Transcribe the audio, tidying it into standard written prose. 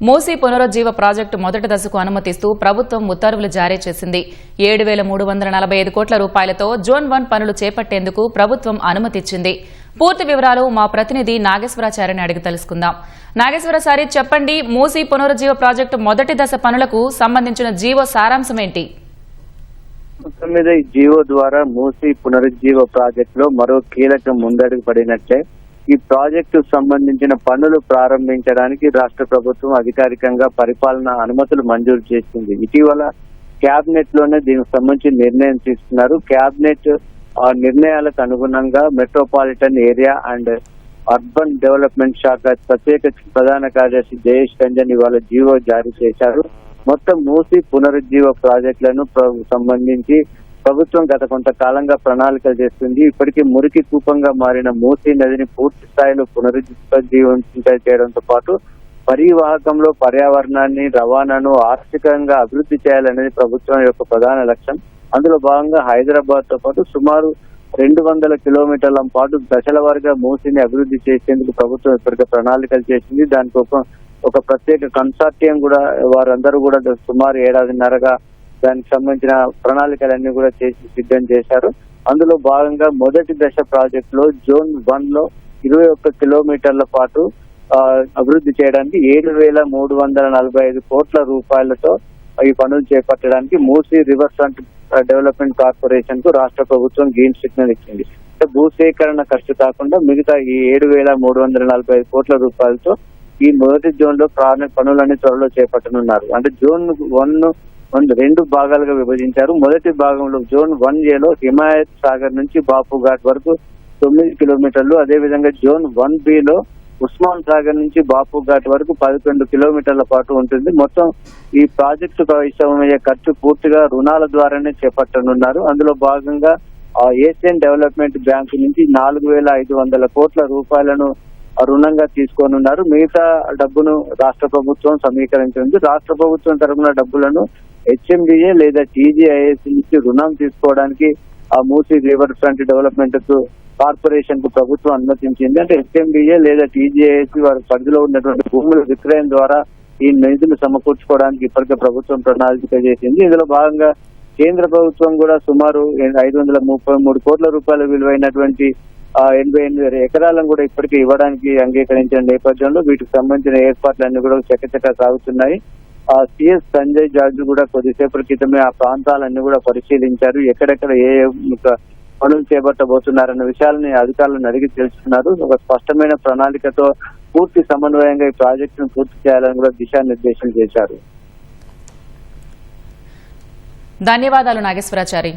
Musi పునరుజ్జీవ project మొదటి దశకు అనుమతిస్తూ ప్రభుత్వం ఉత్తర్వులు జారీ చేసింది. 7,345 కోట్ల రూపాయలతో జోన్ 1 పనులు చేపట్టేందుకు ప్రభుత్వం అనుమతిచ్చింది. పూర్తి వివరాలు మా ప్రతినిధి నాగేశ్వరాచార్యని అడిగి తెలుసుకుందాం. నాగేశ్వరచారి, చెప్పండి, మూసీ పునరుజ్జీవ ప్రాజెక్టు మొదటి దశ పనులకు సంబంధించిన జీవో సారాంశమేంటి? జీవో ద్వారా మూసీ పునరుజ్జీవ ప్రాజెక్టులో మరో కీలక ముందడుగు పడినట్లే ఈ ప్రాజెక్టు సంబంధించిన పనులు ప్రారంభించడానికి రాష్ట్ర ప్రభుత్వం అధికారికంగా పరిపాలన అనుమతులు మంజూరు చేసింది. ఇటీవల కేబినెట్ లోనే దీనికి సంబంధించి నిర్ణయం తీసుకున్నారు. కేబినెట్ నిర్ణయాలకు అనుగుణంగా metropolitan area and urban development శాఖ ప్రత్యేక ప్రధాన కార్యదర్శి జయేష్ రంజన్ ఇవాళ జీవో జారీ చేశారు. మొత్తం మూసీ పునరుజ్జీవ ప్రాజెక్టులను సంబంధించి ప్రభుత్వం గత కొంతకాలంగా ప్రణాళికలు చేస్తుంది. ఇప్పటికీ మురికి కూపంగా మారిన మూసీ నదిని పూర్తి స్థాయిలో పునరుజ్జీవించడంతో పాటు పరివాహకంలో పర్యావరణాన్ని, రవాణాను ఆర్థికంగా అభివృద్ధి చేయాలనేది ప్రభుత్వం యొక్క ప్రధాన లక్ష్యం. అందులో భాగంగా హైదరాబాద్ తో పాటు సుమారు 200 కిలోమీటర్ల పాటు దశల వారీగా మూసీని అభివృద్ధి చేసేందుకు ప్రభుత్వం ఇప్పటికే ప్రణాళికలు చేసింది. దానికి ఒక ప్రత్యేక కన్సార్టియం కూడా వారందరూ కూడా సుమారు 7.5 దానికి సంబంధించిన ప్రణాళికలన్నీ కూడా చేసి సిద్ధం చేశారు. అందులో భాగంగా మొదటి దశ ప్రాజెక్ట్ లో జోన్ 1 లో 21 కిలోమీటర్ల పాటు అభివృద్ధి చేయడానికి 7,345 కోట్ల రూపాయలతో ఈ పనులు చేపట్టడానికి Musi river front development corporation కు రాష్ట్ర ప్రభుత్వం గ్రీన్ సిగ్నల్ ఇచ్చింది. భూసేకరణ ఖర్చు కాకుండా మిగతా ఈ 7,345 కోట్ల రూపాయలతో ఈ మొదటి జోన్ లో పనులన్నీ త్వరలో చేపట్టనున్నారు. అంటే జోన్ 1 2 భాగాలుగా విభజించారు. మొదటి భాగంలో జోన్ 1A హిమాయత్ సాగర్ నుంచి బాపు ఘాట్ వరకు 9 కిలోమీటర్లు, అదేవిధంగా జోన్ 1B ఉస్మాన్ సాగర్ నుంచి బాపు ఘాట్ వరకు 11 కిలోమీటర్ల పాటు ఉంటుంది. మొత్తం ఈ ప్రాజెక్టు అవసరమయ్యే ఖర్చు పూర్తిగా రుణాల ద్వారానే చేపట్టనున్నారు. అందులో భాగంగా ఏషియన్ డెవలప్మెంట్ బ్యాంకు నుంచి 4,500 కోట్ల రూపాయలను రుణంగా తీసుకోనున్నారు. మిగతా డబ్బును రాష్ట్ర ప్రభుత్వం సమీకరించింది. రాష్ట్ర ప్రభుత్వం తరఫున డబ్బులను HMDA లేదా TGIS నుంచి రుణం తీసుకోవడానికి ఆ Musi river front development corporation కు ప్రభుత్వం అనుమతించింది. అంటే HMDA లేదా TGIS వారి పరిధిలో ఉన్నటువంటి భూముల విక్రయం ద్వారా ఈ నిధులు సమకూర్చుకోవడానికి ఇప్పటికే ప్రభుత్వం ప్రణాళిక చేసింది. ఇందులో భాగంగా కేంద్ర ప్రభుత్వం కూడా సుమారు 533 కోట్ల రూపాయల విలువైనటువంటి 88 ఎకరాలను కూడా ఇప్పటికే ఇవ్వడానికి అంగీకరించిన నేపథ్యంలో వీటికి సంబంధించిన ఏర్పాట్లన్నీ కూడా చకచకా సాగుతున్నాయి. CS సంజయ్ జార్జ్ కూడా కొద్దిసేపటి క్రితమే ఆ ప్రాంతాలన్నీ కూడా పరిశీలించారు. ఎక్కడెక్కడ ఏ పనులు చేపట్టబోతున్నారన్న విషయాలని అధికారులను అడిగి తెలుసుకున్నారు. ఒక స్పష్టమైన ప్రణాళికతో పూర్తి సమన్వయంగా ఈ ప్రాజెక్టును పూర్తి చేయాలని కూడా దిశానిర్దేశం చేశారు. ధన్యవాదాలు నాగేశ్వరాచారి.